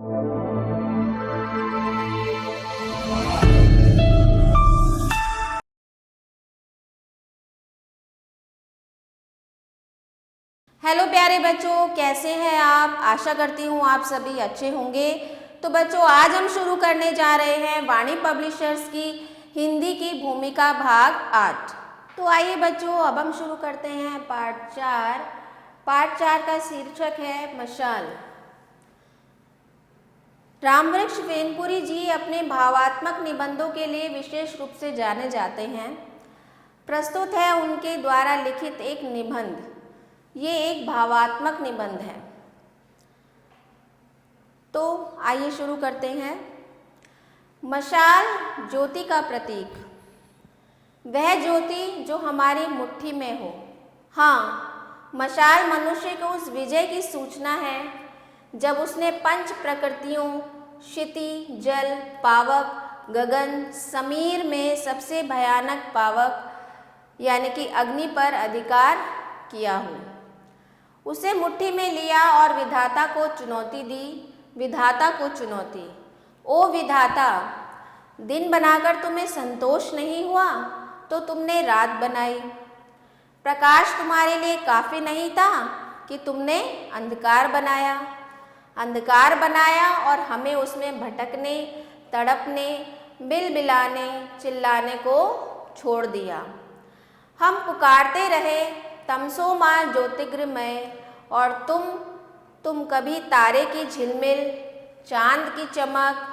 Hello प्यारे बच्चों, कैसे हैं आप? आशा करती हूँ आप सभी अच्छे होंगे। तो बच्चों, आज हम शुरू करने जा रहे हैं वाणी पब्लिशर्स की हिंदी की भूमिका भाग 8। तो आइए बच्चों, अब हम शुरू करते हैं पाठ 4। पाठ 4 का शीर्षक है मशाल। रामवृक्ष वेनपुरी जी अपने भावात्मक निबंधों के लिए विशेष रूप से जाने जाते हैं। प्रस्तुत है उनके द्वारा लिखित एक निबंध। ये एक भावात्मक निबंध है। तो आइए शुरू करते हैं। मशाल ज्योति का प्रतीक, वह ज्योति जो हमारी मुट्ठी में हो। हाँ, मशाल मनुष्य को उस विजय की सूचना है जब उसने पंच प्रकृतियों क्षिति, जल, पावक, गगन, समीर में सबसे भयानक पावक यानी कि अग्नि पर अधिकार किया हो। उसे मुट्ठी में लिया और विधाता को चुनौती दी। विधाता को चुनौती, ओ विधाता, दिन बनाकर तुम्हें संतोष नहीं हुआ तो तुमने रात बनाई। प्रकाश तुम्हारे लिए काफ़ी नहीं था कि तुमने अंधकार बनाया। अंधकार बनाया और हमें उसमें भटकने, तड़पने, बिलबिलाने, चिल्लाने को छोड़ दिया। हम पुकारते रहे, तमसो माँ ज्योतिर्मय, और तुम कभी तारे की झिलमिल, चांद की चमक,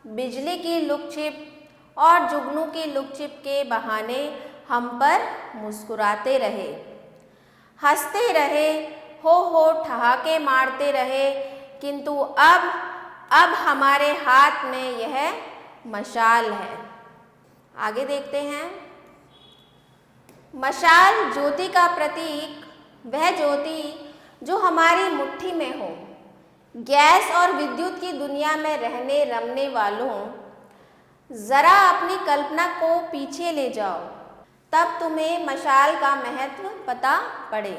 बिजली की लुकछिप और जुगनू की लुकछिप के बहाने हम पर मुस्कुराते रहे, हंसते रहे, हो ठहाके मारते रहे। किंतु अब हमारे हाथ में यह मशाल है। आगे देखते हैं। मशाल ज्योति का प्रतीक, वह ज्योति जो हमारी मुट्ठी में हो। गैस और विद्युत की दुनिया में रहने रमने वालों, जरा अपनी कल्पना को पीछे ले जाओ, तब तुम्हें मशाल का महत्व पता पड़े।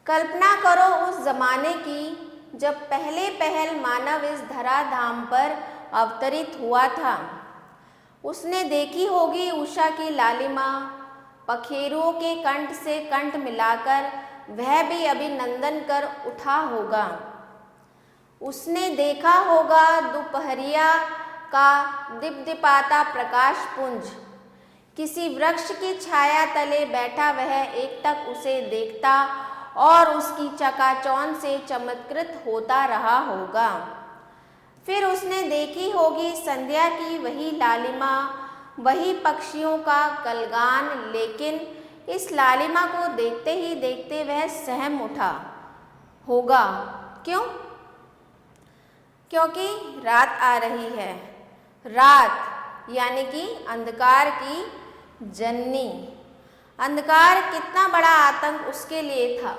कल्पना करो उस जमाने की जब पहल मानव इस धराधाम पर अवतरित हुआ था। उसने देखी होगी उषा की लालिमा, पखेरुओं के कंठ से कंठ मिलाकर वह भी अभिनंदन कर उठा होगा। उसने देखा होगा दोपहरिया का दिपदिपाता प्रकाश पुंज। किसी वृक्ष की छाया तले बैठा वह एकटक उसे देखता और उसकी चकाचौंध से चमत्कृत होता रहा होगा। फिर उसने देखी होगी संध्या की वही लालिमा, वही पक्षियों का कलगान, लेकिन इस लालिमा को देखते ही देखते वह सहम उठा होगा। क्यों? क्योंकि रात आ रही है। रात यानी कि अंधकार की जननी। अंधकार कितना बड़ा आतंक उसके लिए था।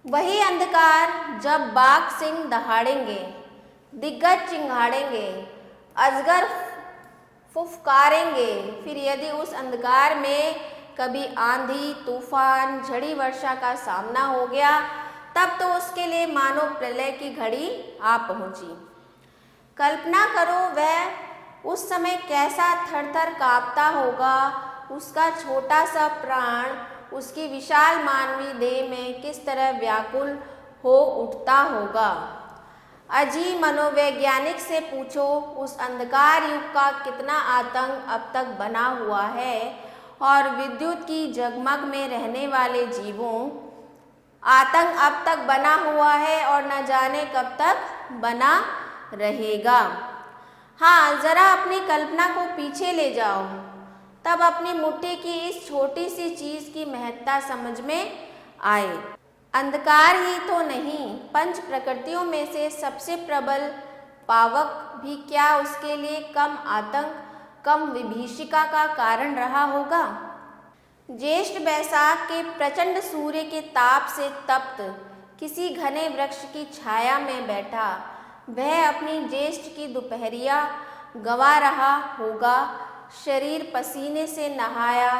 वही अंधकार जब बाघ सिंह दहाड़ेंगे, दिग्गज चिंगाड़ेंगे, अजगर फुफकारेंगे, फिर यदि उस अंधकार में कभी आंधी, तूफान, झड़ी वर्षा का सामना हो गया, तब तो उसके लिए मानो प्रलय की घड़ी आ पहुंची। कल्पना करो वह उस समय कैसा थर-थर कांपता होगा। उसका छोटा सा प्राण उसकी विशाल मानवीय देह में किस तरह व्याकुल हो उठता होगा। अजी मनोवैज्ञानिक से पूछो, उस अंधकार युग का कितना आतंक अब तक बना हुआ है, और विद्युत की जगमग में रहने वाले जीवों आतंक अब तक बना हुआ है और न जाने कब तक बना रहेगा। हाँ, जरा अपनी कल्पना को पीछे ले जाओ, तब अपनी मुट्ठी की इस छोटी सी चीज की महत्ता समझ में आए। अंधकार ही तो नहीं, पंच प्रकृतियों में से सबसे प्रबल पावक भी क्या उसके लिए कम आतंक, कम विभीषिका का कारण रहा होगा। ज्येष्ठ बैसाख के प्रचंड सूर्य के ताप से तप्त किसी घने वृक्ष की छाया में बैठा वह अपनी ज्येष्ठ की दोपहरिया गंवा रहा होगा। शरीर पसीने से नहाया,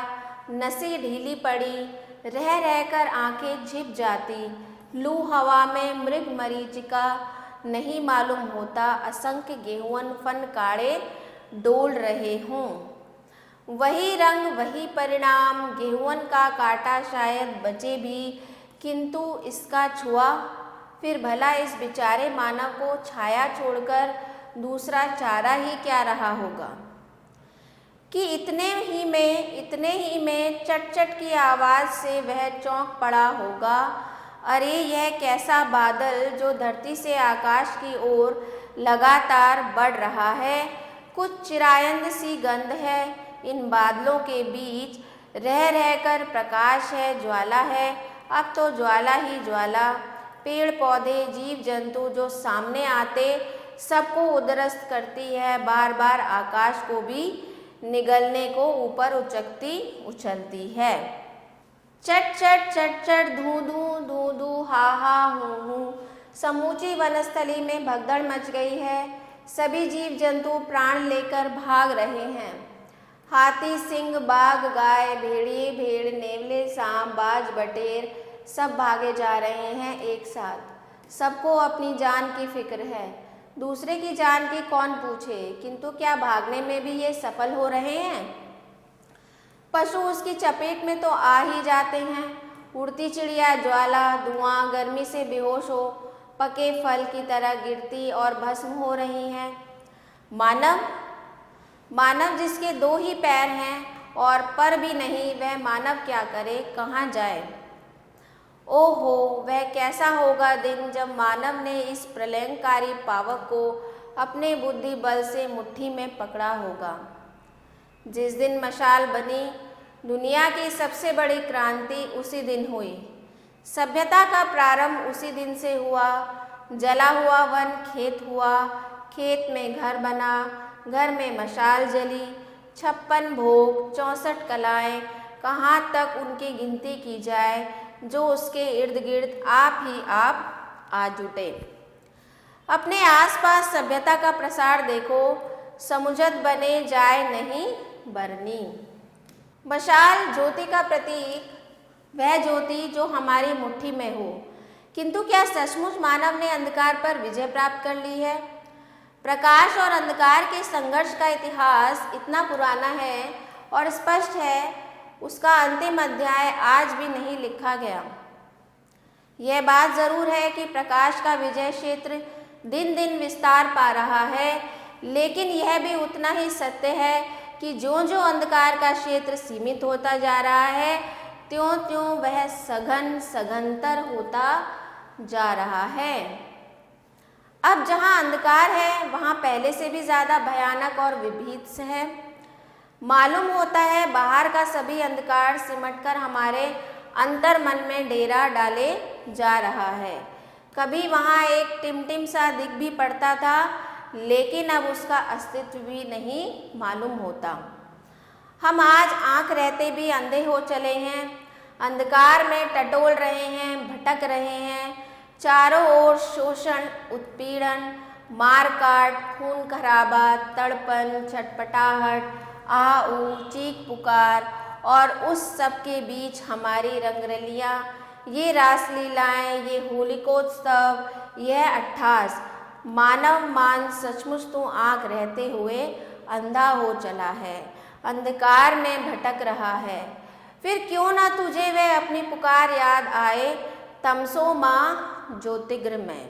नसें ढीली पड़ी, रह रहकर आंखें झिप जाती, लू हवा में मृग मरीचिका, नहीं मालूम होता असंख्य गेहुअन फन काड़े डोल रहे हों। वही रंग वही परिणाम, गेहुअन का काटा शायद बचे भी, किंतु इसका छुआ, फिर भला इस बेचारे मानव को छाया छोड़कर दूसरा चारा ही क्या रहा होगा कि इतने ही में चट चट की आवाज़ से वह चौंक पड़ा होगा। अरे यह कैसा बादल जो धरती से आकाश की ओर लगातार बढ़ रहा है। कुछ चिरायंद सी गंध है इन बादलों के बीच, रह रहकर प्रकाश है, ज्वाला है, अब तो ज्वाला ही ज्वाला। पेड़ पौधे जीव जंतु जो सामने आते सबको उद्रस्त करती है, बार बार आकाश को भी निगलने को ऊपर उछलती है। चट चट चट चट, धू धू धू, हा हा हूँ हूँ। समूची वनस्थली में भगदड़ मच गई है। सभी जीव जंतु प्राण लेकर भाग रहे हैं। हाथी, सिंह, बाघ, गाय, भेड़िए, भेड़, नेवले, सांप, बाज, बटेर सब भागे जा रहे हैं एक साथ। सबको अपनी जान की फिक्र है। दूसरे की जान की कौन पूछे, किंतु क्या भागने में भी ये सफल हो रहे हैं? पशु उसकी चपेट में तो आ ही जाते हैं। उड़ती चिड़िया ज्वाला, धुआं, गर्मी से बेहोश हो पके फल की तरह गिरती और भस्म हो रही हैं। मानव जिसके दो ही पैर हैं और पर भी नहीं, वह मानव क्या करे, कहाँ जाए? ओहो, वह कैसा होगा दिन जब मानव ने इस प्रलयंकारी पावक को अपने बुद्धि बल से मुट्ठी में पकड़ा होगा। जिस दिन मशाल बनी, दुनिया की सबसे बड़ी क्रांति उसी दिन हुई। सभ्यता का प्रारंभ उसी दिन से हुआ। जला हुआ वन खेत हुआ, खेत में घर बना, घर में मशाल जली। 56 भोग, 64 कलाएं, कहाँ तक उनकी गिनती की जाए, जो उसके इर्द गिर्द आप ही आप आ जुटे। अपने आसपास सभ्यता का प्रसार देखो, समुझत बने जाए नहीं बरनी। मशाल ज्योति का प्रतीक, वह ज्योति जो हमारी मुट्ठी में हो। किंतु क्या सचमुच मानव ने अंधकार पर विजय प्राप्त कर ली है? प्रकाश और अंधकार के संघर्ष का इतिहास इतना पुराना है और स्पष्ट है, उसका अंतिम अध्याय आज भी नहीं लिखा गया। यह बात जरूर है कि प्रकाश का विजय क्षेत्र दिन दिन विस्तार पा रहा है, लेकिन यह भी उतना ही सत्य है कि ज्यों ज्यों अंधकार का क्षेत्र सीमित होता जा रहा है, त्यों त्यों वह सघनतर होता जा रहा है। अब जहाँ अंधकार है, वहाँ पहले से भी ज़्यादा भयानक और विभीत है। मालूम होता है बाहर का सभी अंधकार सिमटकर हमारे अंतर मन में डेरा डाले जा रहा है। कभी वहाँ एक टिमटिम सा दिख भी पड़ता था, लेकिन अब उसका अस्तित्व भी नहीं मालूम होता। हम आज आँख रहते भी अंधे हो चले हैं, अंधकार में टटोल रहे हैं, भटक रहे हैं। चारों ओर शोषण, उत्पीड़न, मार काट, खून खराबा, तड़पन, छटपटाहट, आहू, चीख पुकार, और उस सब के बीच हमारी रंगरलियाँ, ये रासलीलाएँ, ये होलिकोत्सव, यह अट्ठास। मानव मान सचमुच तो आँख रहते हुए अंधा हो चला है, अंधकार में भटक रहा है। फिर क्यों ना तुझे वह अपनी पुकार याद आए, तमसो माँ ज्योतिर्गृह में।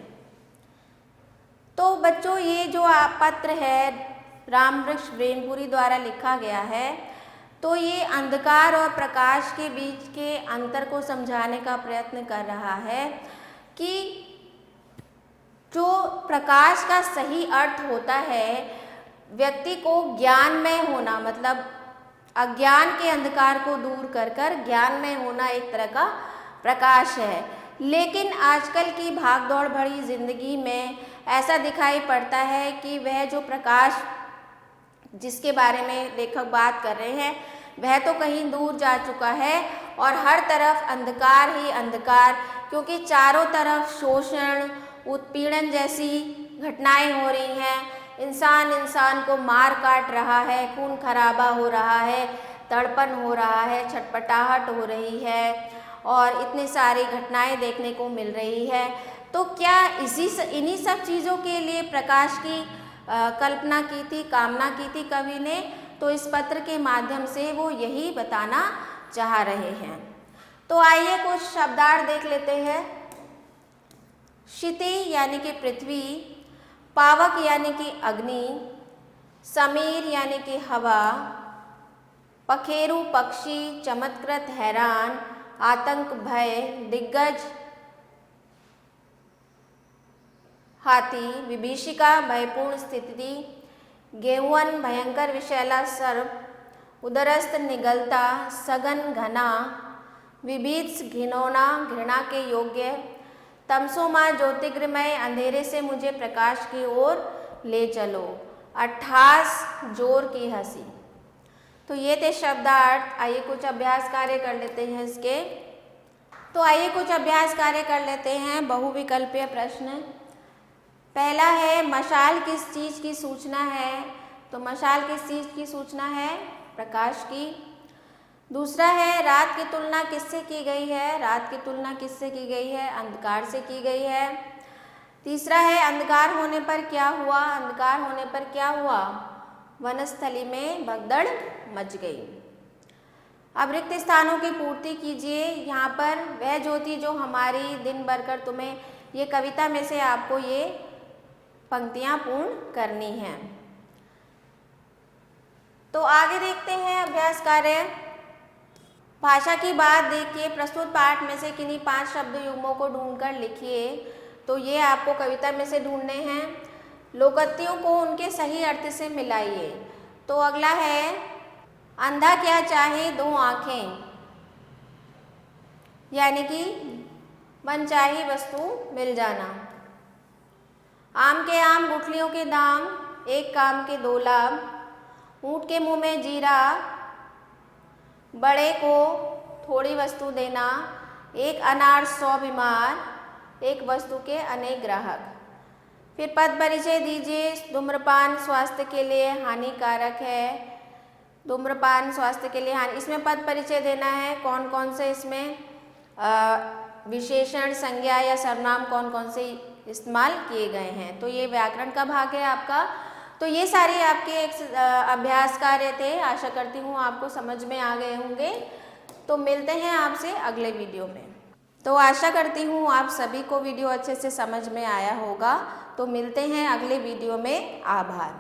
तो बच्चों, ये जो पत्र है रामवृक्ष ब्रेनपुरी द्वारा लिखा गया है, तो ये अंधकार और प्रकाश के बीच के अंतर को समझाने का प्रयत्न कर रहा है कि जो प्रकाश का सही अर्थ होता है, व्यक्ति को ज्ञानमय होना, मतलब अज्ञान के अंधकार को दूर कर कर ज्ञानमय होना एक तरह का प्रकाश है। लेकिन आजकल की भागदौड़ भरी जिंदगी में ऐसा दिखाई पड़ता है कि वह जो प्रकाश जिसके बारे में लेखक बात कर रहे हैं, वह तो कहीं दूर जा चुका है और हर तरफ अंधकार ही अंधकार, क्योंकि चारों तरफ शोषण, उत्पीड़न जैसी घटनाएं हो रही हैं। इंसान को मार काट रहा है, खून खराबा हो रहा है, तड़पन हो रहा है, छटपटाहट हो रही है और इतनी सारी घटनाएं देखने को मिल रही है। तो क्या इन्हीं सब चीज़ों के लिए प्रकाश की कल्पना की थी, कामना की थी कवि ने? तो इस पत्र के माध्यम से वो यही बताना चाह रहे हैं। तो आइए कुछ शब्दार्थ देख लेते हैं। क्षिति यानी कि पृथ्वी, पावक यानी कि अग्नि, समीर यानी कि हवा, पखेरु पक्षी, चमत्कृत हैरान, आतंक भय, दिग्गज हाथी, विभीषिका भयपूर्ण स्थिति, गेहुअन भयंकर विषैला सर्प, उदरस्थ निगलता, सघन घना, विभीत्स घिनौना घृणा के योग्य, तमसोमा ज्योतिर्गमय अंधेरे से मुझे प्रकाश की ओर ले चलो, अट्ठास जोर की हंसी। तो ये थे शब्दार्थ। आइए कुछ अभ्यास कार्य कर लेते हैं इसके। तो आइए कुछ अभ्यास कार्य कर लेते हैं। बहुविकल्पीय प्रश्न। पहला है, मशाल किस चीज़ की सूचना है? तो मशाल किस चीज़ की सूचना है? प्रकाश की। दूसरा है, रात की तुलना किससे की गई है? रात की तुलना किससे की गई है? अंधकार से की गई है। तीसरा है, अंधकार होने पर क्या हुआ? अंधकार होने पर क्या हुआ? वनस्थली में भगदड़ मच गई। अब रिक्त स्थानों की पूर्ति कीजिए। यहाँ पर वह ज्योति जो हमारी दिन भर कर तुम्हें, ये कविता में से आपको ये पंक्तियाँ पूर्ण करनी हैं। तो आगे देखते हैं अभ्यास कार्य। भाषा की बात देखिए। प्रस्तुत पाठ में से किन्हीं 5 शब्द युग्मों को ढूंढकर लिखिए। तो ये आपको कविता में से ढूंढने हैं। लोकोक्तियों को उनके सही अर्थ से मिलाइए। तो अगला है, अंधा क्या चाहे 2 आँखें, यानी कि मनचाही वस्तु मिल जाना। आम के आम गुठलियों के दाम, एक काम के 2 लाभ, ऊँट के मुंह में जीरा, बड़े को थोड़ी वस्तु देना, एक अनार 100 बीमार, एक वस्तु के अनेक ग्राहक। फिर पद परिचय दीजिए। धूम्रपान स्वास्थ्य के लिए हानिकारक है। धूम्रपान स्वास्थ्य के लिए हानि, इसमें पद परिचय देना है। कौन कौन से इसमें विशेषण, संज्ञा या सर्वनाम कौन कौन से इस्तेमाल किए गए हैं। तो ये व्याकरण का भाग है आपका। तो ये सारे आपके एक अभ्यास कार्य थे। आशा करती हूँ आपको समझ में आ गए होंगे। तो मिलते हैं आपसे अगले वीडियो में। तो आशा करती हूँ आप सभी को वीडियो अच्छे से समझ में आया होगा। तो मिलते हैं अगले वीडियो में। आभार।